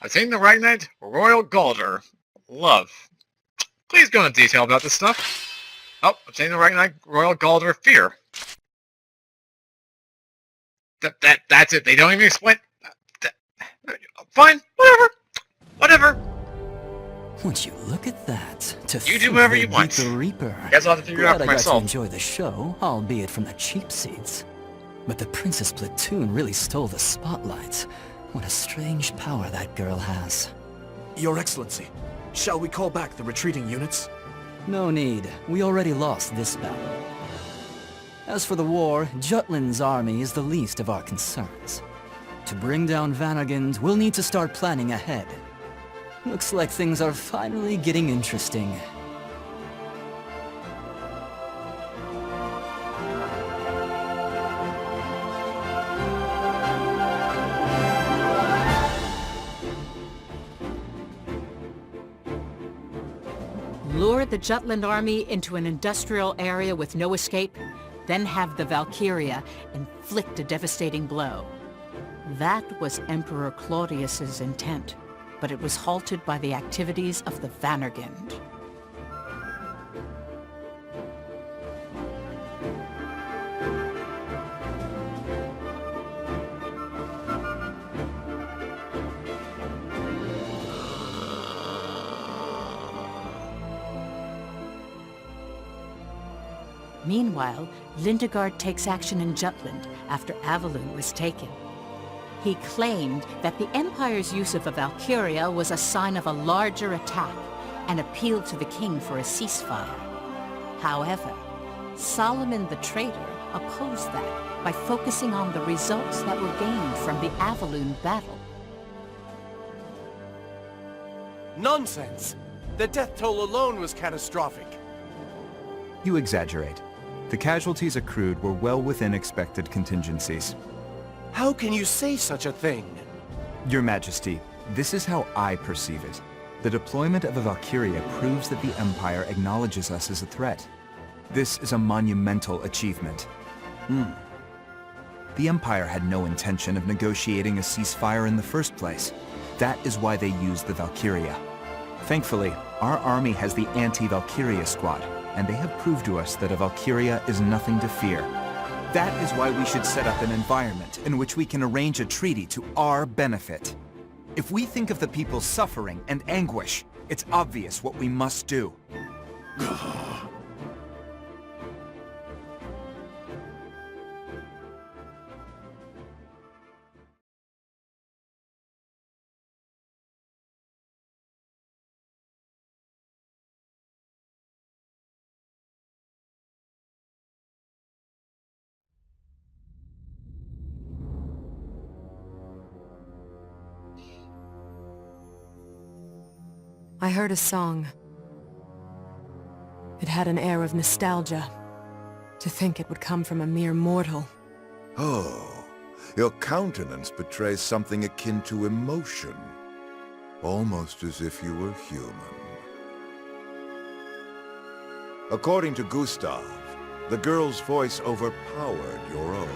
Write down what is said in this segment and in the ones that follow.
Attain the Ragnite Royal Galder. Love. Please go into detail about this stuff. Oh, obtain the Ragnite Royal Galder Fear. That's it. They don't even explain. Fine, whatever. Would you look at that? To You do whatever you beat want. The Reaper. Guess I'll have to figure it out for Glad I got to myself. enjoy the show, albeit from the cheap seats. But the Princess Platoon really stole the spotlight. What a strange power that girl has. Your Excellency, shall we call back the retreating units? No need. We already lost this battle. As for the war, Jutland's army is the least of our concerns. To bring down Vanagund, we'll need to start planning ahead. Looks like things are finally getting interesting. Lure the Jutland army into an industrial area with no escape, then have the Valkyria inflict a devastating blow. That was Emperor Claudius's intent, but it was halted by the activities of the Vanagund. Meanwhile, Lindegard takes action in Jutland after Avalun was taken. He claimed that the Empire's use of a Valkyria was a sign of a larger attack and appealed to the king for a ceasefire. However, Solomon the Traitor opposed that by focusing on the results that were gained from the Avalun battle. Nonsense! The death toll alone was catastrophic. You exaggerate. The casualties accrued were well within expected contingencies. How can you say such a thing? Your Majesty, this is how I perceive it. The deployment of a Valkyria proves that the Empire acknowledges us as a threat. This is a monumental achievement. The Empire had no intention of negotiating a ceasefire in the first place. That is why they used the Valkyria. Thankfully, our army has the anti-Valkyria squad, and they have proved to us that a Valkyria is nothing to fear. That is why we should set up an environment in which we can arrange a treaty to our benefit. If we think of the people's suffering and anguish, it's obvious what we must do. I heard a song. It had an air of nostalgia. To think it would come from a mere mortal. Oh, your countenance betrays something akin to emotion. Almost as if you were human. According to Gustav, the girl's voice overpowered your own.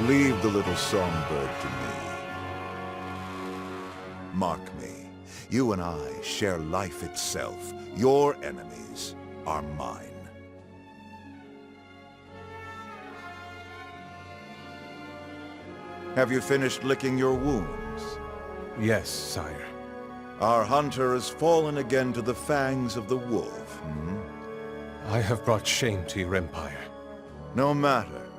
Leave the little songbird to me. Mark me, you and I share life itself. Your enemies are mine. Have you finished licking your wounds? Yes, sire. Our hunter has fallen again to the fangs of the wolf, I have brought shame to your empire. No matter.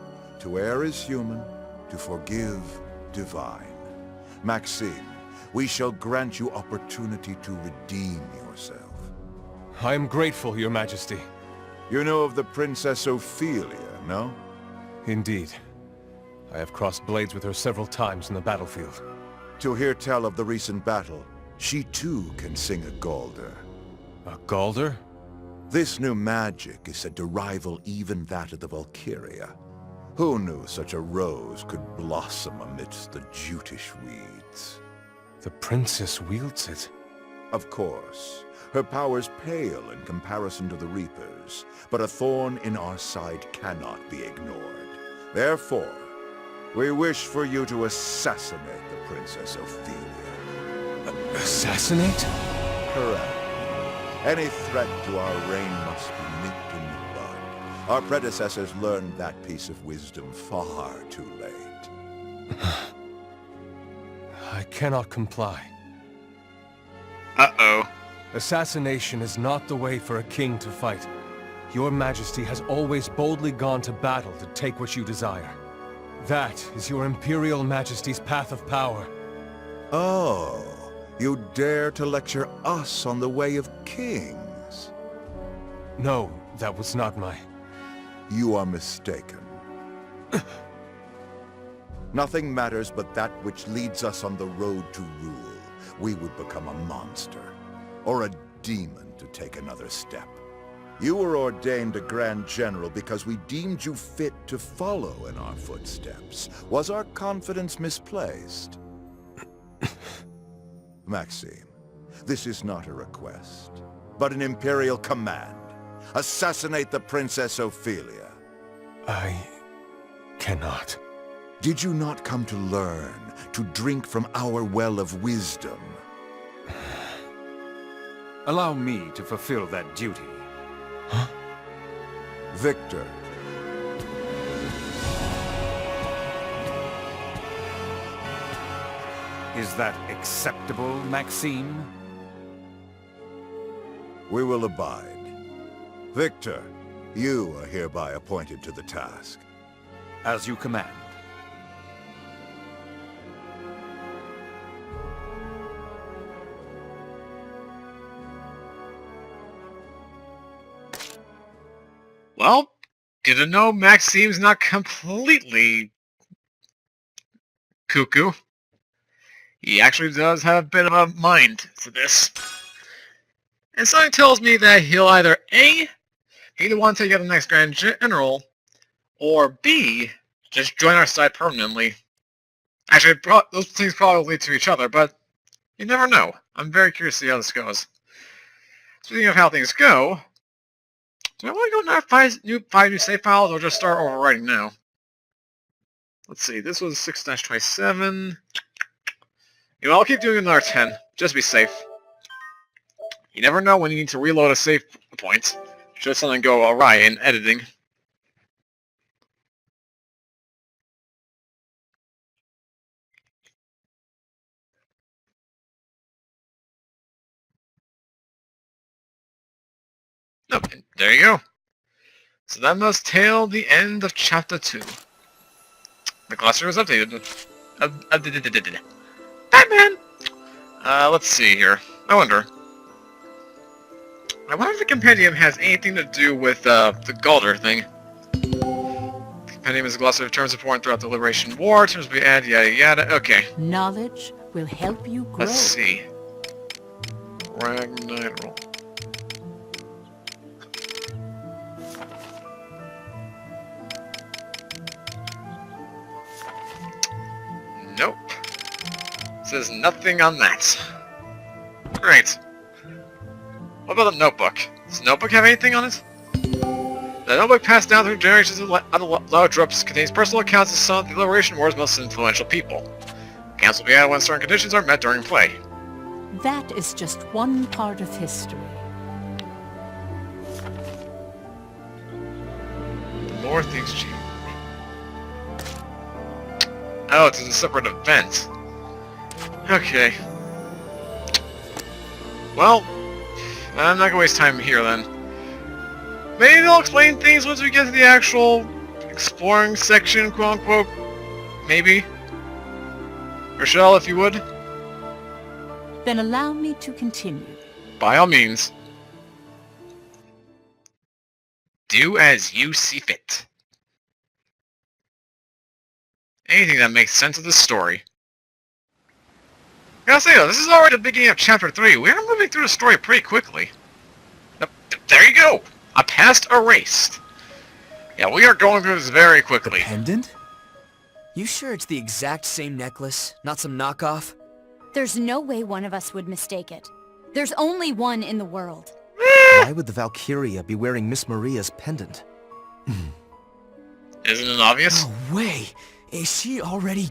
To err is human, to forgive divine. Maxime, we shall grant you opportunity to redeem yourself. I am grateful, your majesty. You know of the Princess Ophelia, no? Indeed. I have crossed blades with her several times in the battlefield. To hear tell of the recent battle, she too can sing a Galder. A Galder? This new magic is said to rival even that of the Valkyria. Who knew such a rose could blossom amidst the jutish weeds? The princess wields it. Of course. Her powers pale in comparison to the Reapers, but a thorn in our side cannot be ignored. Therefore, We wish for you to assassinate the Princess Ophelia. Assassinate? Correct. Any threat to our reign must be nipped in the bud. Our predecessors learned that piece of wisdom far too late. I cannot comply. Uh-oh. Assassination is not the way for a king to fight. Your Majesty has always boldly gone to battle to take what you desire. That is your Imperial Majesty's path of power. Oh, you dare to lecture us on the way of kings? No, that was not my... You are mistaken. Nothing matters but that which leads us on the road to rule. We would become a monster, or a demon to take another step. You were ordained a Grand General because we deemed you fit to follow in our footsteps. Was our confidence misplaced? Maxime, this is not a request, but an Imperial command. Assassinate the Princess Ophelia. I... cannot. Did you not come to learn, to drink from our well of wisdom? Allow me to fulfill that duty. Huh? Victor. Is that acceptable, Maxime? We will abide. Victor, you are hereby appointed to the task. As you command. Well, good to know Maxime's not completely cuckoo. He actually does have a bit of a mind to this. And something tells me that he'll either A, either want to take out the next Grand General, or B, just join our side permanently. Actually, those things probably lead to each other, but you never know. I'm very curious to see how this goes. Speaking of how things go, do I want to go now five new save files, or just start overwriting now? Let's see, this was 6-27. You know, I'll keep doing another 10, just to be safe. You never know when you need to reload a save point, should something go awry in editing. Nope, there you go. So that must tell the end of Chapter 2. The glossary was updated. Batman! Let's see here. I wonder if the compendium has anything to do with, the Galder thing. The compendium is a glossary of terms important throughout the Liberation War, terms will be added, yada yada, okay. Knowledge will help you grow. Let's see. Ragnarok. Nope. Says nothing on that. Great. What about the notebook? Does the notebook have anything on it? The notebook passed down through generations of Laudrups contains personal accounts of some of the Liberation War's most influential people. Accounts will be added when certain conditions are met during play. That is just one part of history. More things change. Oh, it's a separate event. Okay. Well, I'm not gonna waste time here then. Maybe they'll explain things once we get to the actual exploring section, quote-unquote. Maybe. Rochelle, if you would. Then allow me to continue. By all means. Do as you see fit. Anything that makes sense of the story. I gotta say though, this is already the beginning of Chapter 3. We are moving through the story pretty quickly. There you go! A past erased. Yeah, we are going through this very quickly. Pendant? You sure it's the exact same necklace, not some knockoff? There's no way one of us would mistake it. There's only one in the world. Why would the Valkyria be wearing Miss Maria's pendant? Isn't it obvious? No way! Is she already...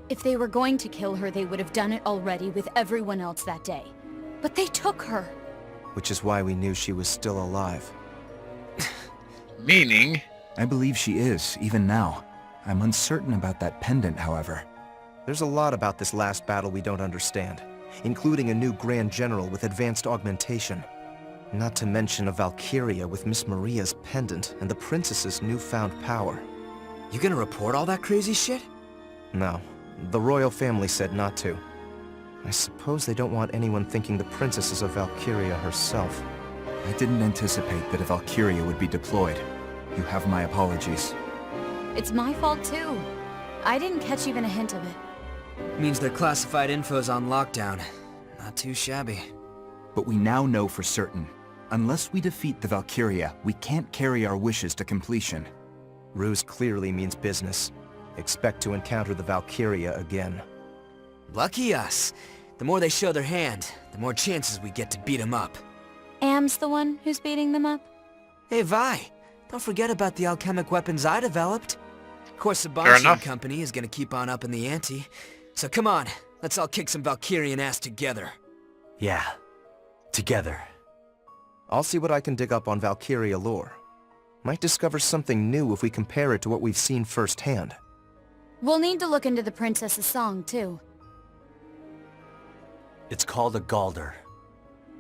If they were going to kill her, they would have done it already with everyone else that day. But they took her. Which is why we knew she was still alive. Meaning? I believe she is, even now. I'm uncertain about that pendant, however. There's a lot about this last battle we don't understand, including a new Grand General with advanced augmentation. Not to mention a Valkyria with Miss Maria's pendant and the Princess's newfound power. You gonna report all that crazy shit? No. The royal family said not to. I suppose they don't want anyone thinking the princess is a Valkyria herself. I didn't anticipate that a Valkyria would be deployed. You have my apologies. It's my fault too. I didn't catch even a hint of it. Means their classified info's on lockdown. Not too shabby. But we now know for certain. Unless we defeat the Valkyria, we can't carry our wishes to completion. Ruse clearly means business. Expect to encounter the Valkyria again. Lucky us. The more they show their hand, the more chances we get to beat them up. Am's the one who's beating them up? Hey, Vi. Don't forget about the alchemic weapons I developed. Of course, the Banshee Company is gonna keep on upping the ante. So come on, let's all kick some Valkyrian ass together. Yeah. Together. I'll see what I can dig up on Valkyria lore. Might discover something new if we compare it to what we've seen firsthand. We'll need to look into the princess's song, too. It's called a Galder.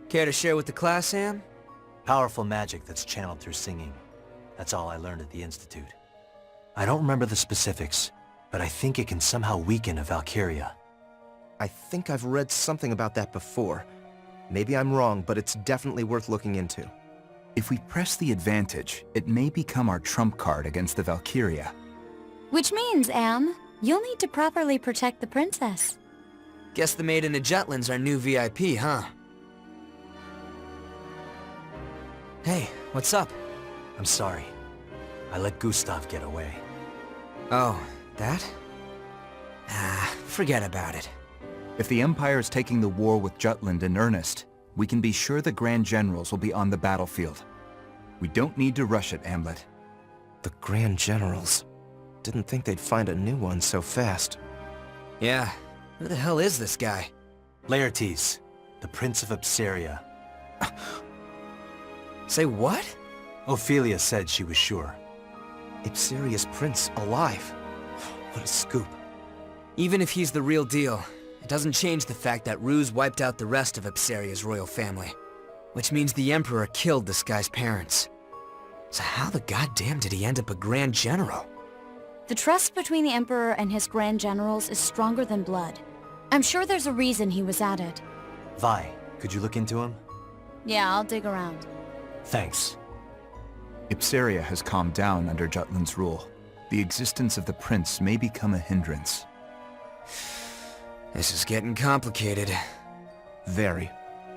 Care to share with the class, Sam? Powerful magic that's channeled through singing. That's all I learned at the Institute. I don't remember the specifics, but I think it can somehow weaken a Valkyria. I think I've read something about that before. Maybe I'm wrong, but it's definitely worth looking into. If we press the advantage, it may become our trump card against the Valkyria. Which means, Am, you'll need to properly protect the princess. Guess the Maiden of Jutland's our new VIP, huh? Hey, what's up? I'm sorry. I let Gustav get away. Oh, that? Forget about it. If the Empire is taking the war with Jutland in earnest, we can be sure the Grand Generals will be on the battlefield. We don't need to rush it, Amleth. The Grand Generals? Didn't think they'd find a new one so fast. Yeah, who the hell is this guy? Laertes, the Prince of Ophelia. Say what? Ophelia said she was sure. Ipseria's prince alive. What a scoop. Even if he's the real deal, it doesn't change the fact that Ruse wiped out the rest of Ipseria's royal family. Which means the Emperor killed this guy's parents. So how the goddamn did he end up a Grand General? The trust between the Emperor and his Grand Generals is stronger than blood. I'm sure there's a reason he was added. Vi, could you look into him? Yeah, I'll dig around. Thanks. Ipseria has calmed down under Jutland's rule. The existence of the prince may become a hindrance. This is getting complicated. Very.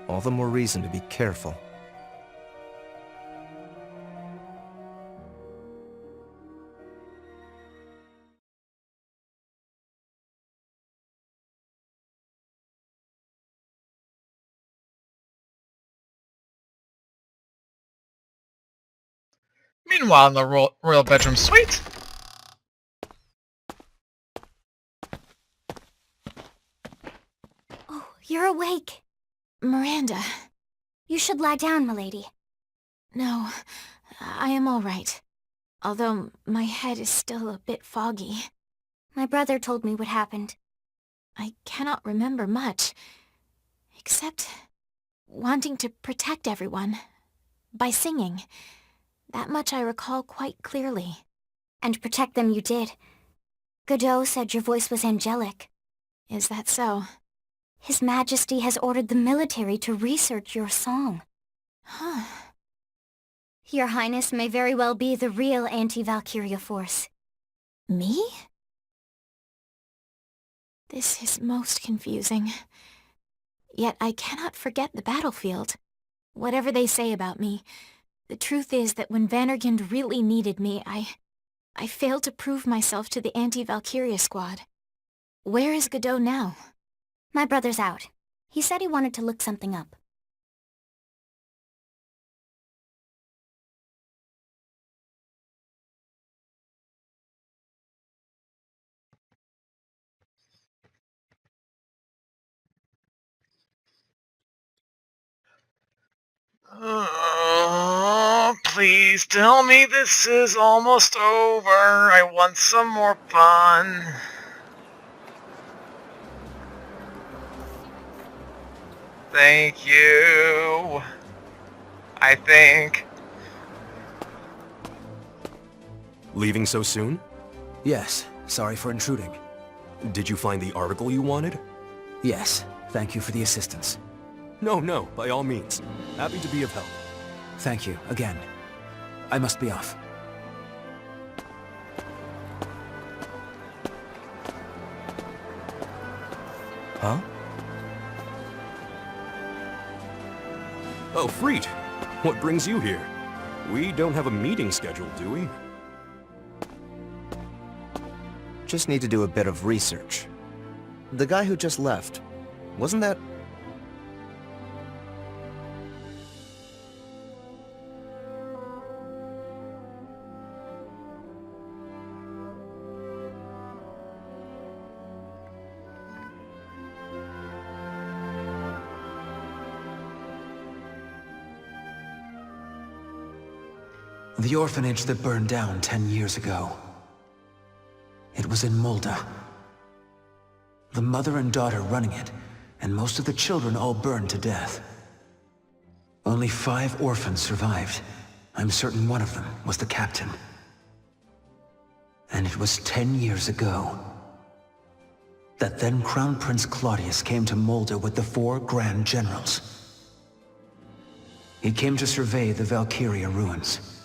All the more reason to be careful. Meanwhile, in the royal bedroom suite... Oh, you're awake. Miranda. You should lie down, milady. No, I am all right. Although my head is still a bit foggy. My brother told me what happened. I cannot remember much, except wanting to protect everyone by singing. That much I recall quite clearly. And protect them you did. Godot said your voice was angelic. Is that so? His Majesty has ordered the military to research your song. Huh. Your Highness may very well be the real anti-Valkyria force. Me? This is most confusing. Yet I cannot forget the battlefield. Whatever they say about me, the truth is that when Vandergind really needed me, I failed to prove myself to the anti-Valkyria squad. Where is Godot now? My brother's out. He said he wanted to look something up. Please tell me this is almost over. I want some more fun. Thank you. I think. Leaving so soon? Yes, sorry for intruding. Did you find the article you wanted? Yes, thank you for the assistance. No, by all means. Happy to be of help. Thank you, again. I must be off. Huh? Oh, Freet! What brings you here? We don't have a meeting scheduled, do we? Just need to do a bit of research. The guy who just left, wasn't that... The orphanage that burned down 10 years ago. It was in Mulda. The mother and daughter running it, and most of the children all burned to death. Only 5 orphans survived. I'm certain one of them was the captain. And it was 10 years ago that then Crown Prince Claudius came to Mulda with the 4 Grand Generals. He came to survey the Valkyria ruins.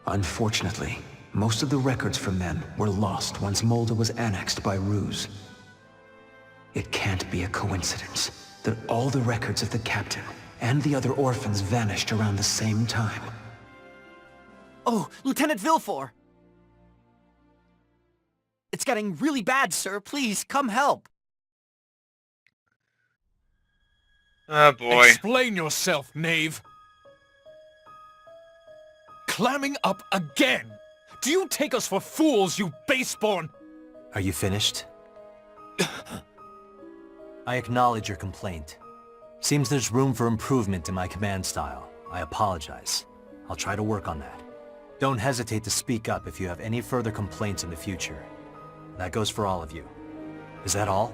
Unfortunately, most of the records from then were lost once Mulda was annexed by Ruse. It can't be a coincidence that all the records of the captain and the other orphans vanished around the same time. Oh, Lieutenant Villefort! It's getting really bad, sir. Please, come help. Oh boy. Explain yourself, knave. Clamming up again! Do you take us for fools, you baseborn? Are you finished? I acknowledge your complaint. Seems there's room for improvement in my command style. I apologize. I'll try to work on that. Don't hesitate to speak up if you have any further complaints in the future. That goes for all of you. Is that all?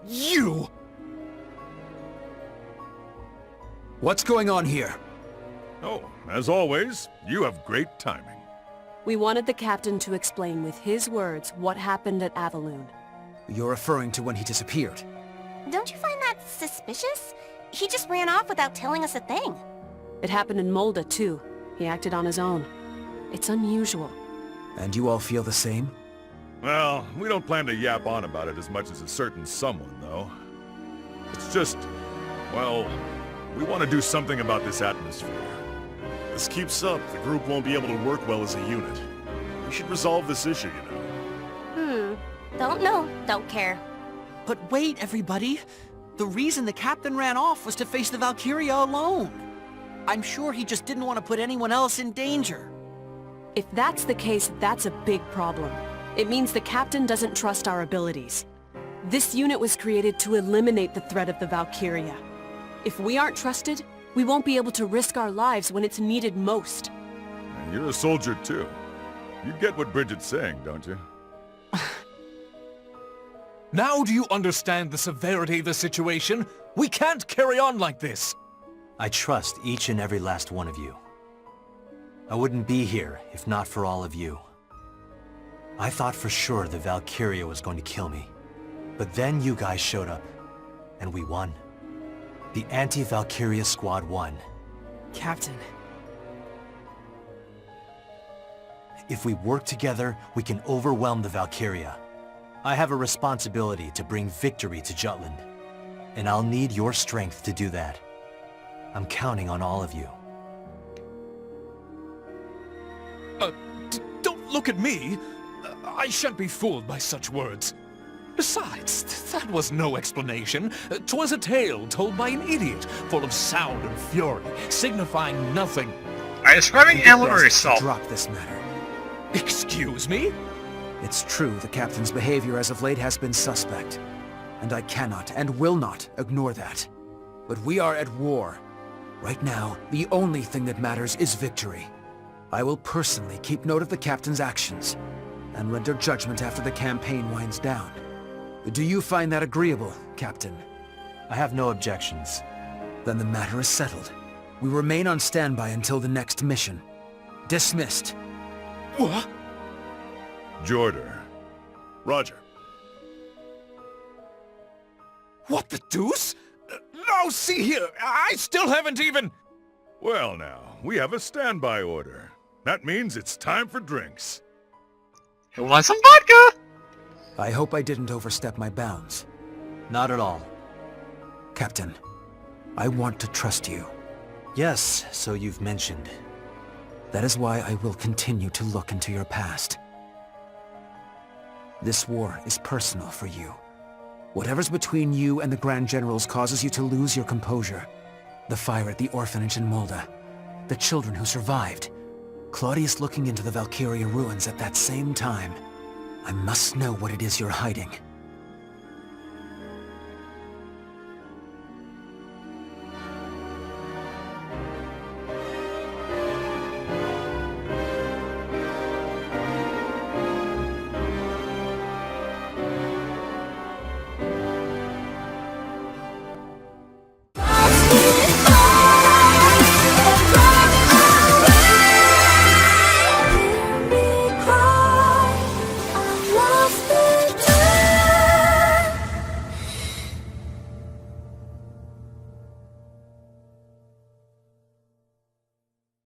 You! What's going on here? Oh, as always, you have great timing. We wanted the captain to explain with his words what happened at Avaloon. You're referring to when he disappeared. Don't you find that suspicious? He just ran off without telling us a thing. It happened in Mulda, too. He acted on his own. It's unusual. And you all feel the same? Well, we don't plan to yap on about it as much as a certain someone, though. It's just, well, we want to do something about this atmosphere. This keeps up, the group won't be able to work well as a unit. We should resolve this issue, you know. Don't know, don't care. But wait, everybody. The reason the captain ran off was to face the Valkyria alone. I'm sure he just didn't want to put anyone else in danger. If that's the case, that's a big problem. It means the captain doesn't trust our abilities. This unit was created to eliminate the threat of the Valkyria. If we aren't trusted, we won't be able to risk our lives when it's needed most. And you're a soldier, too. You get what Bridget's saying, don't you? Now do you understand the severity of the situation? We can't carry on like this! I trust each and every last one of you. I wouldn't be here if not for all of you. I thought for sure the Valkyria was going to kill me. But then you guys showed up, and we won. The anti-Valkyria squad won. Captain. If we work together, we can overwhelm the Valkyria. I have a responsibility to bring victory to Jutland, and I'll need your strength to do that. I'm counting on all of you. Don't look at me! I shan't be fooled by such words. Besides, that was no explanation. 'Twas a tale told by an idiot, full of sound and fury, signifying nothing. Are you describing Amleth or yourself? Drop this matter. Excuse me? It's true the captain's behavior as of late has been suspect. And I cannot and will not ignore that. But we are at war, Right now, the only thing that matters is victory. I will personally keep note of the Captain's actions, and render judgment after the campaign winds down. Do you find that agreeable, Captain? I have no objections. Then the matter is settled. We remain on standby until the next mission. Dismissed. What? Jorder. Roger. What the deuce? No, see here, I still haven't even... Well now, we have a standby order. That means it's time for drinks. Who wants some vodka? I hope I didn't overstep my bounds. Not at all. Captain, I want to trust you. Yes, so you've mentioned. That is why I will continue to look into your past. This war is personal for you. Whatever's between you and the Grand Generals causes you to lose your composure. The fire at the orphanage in Mulda. The children who survived. Claudius looking into the Valkyria ruins at that same time. I must know what it is you're hiding.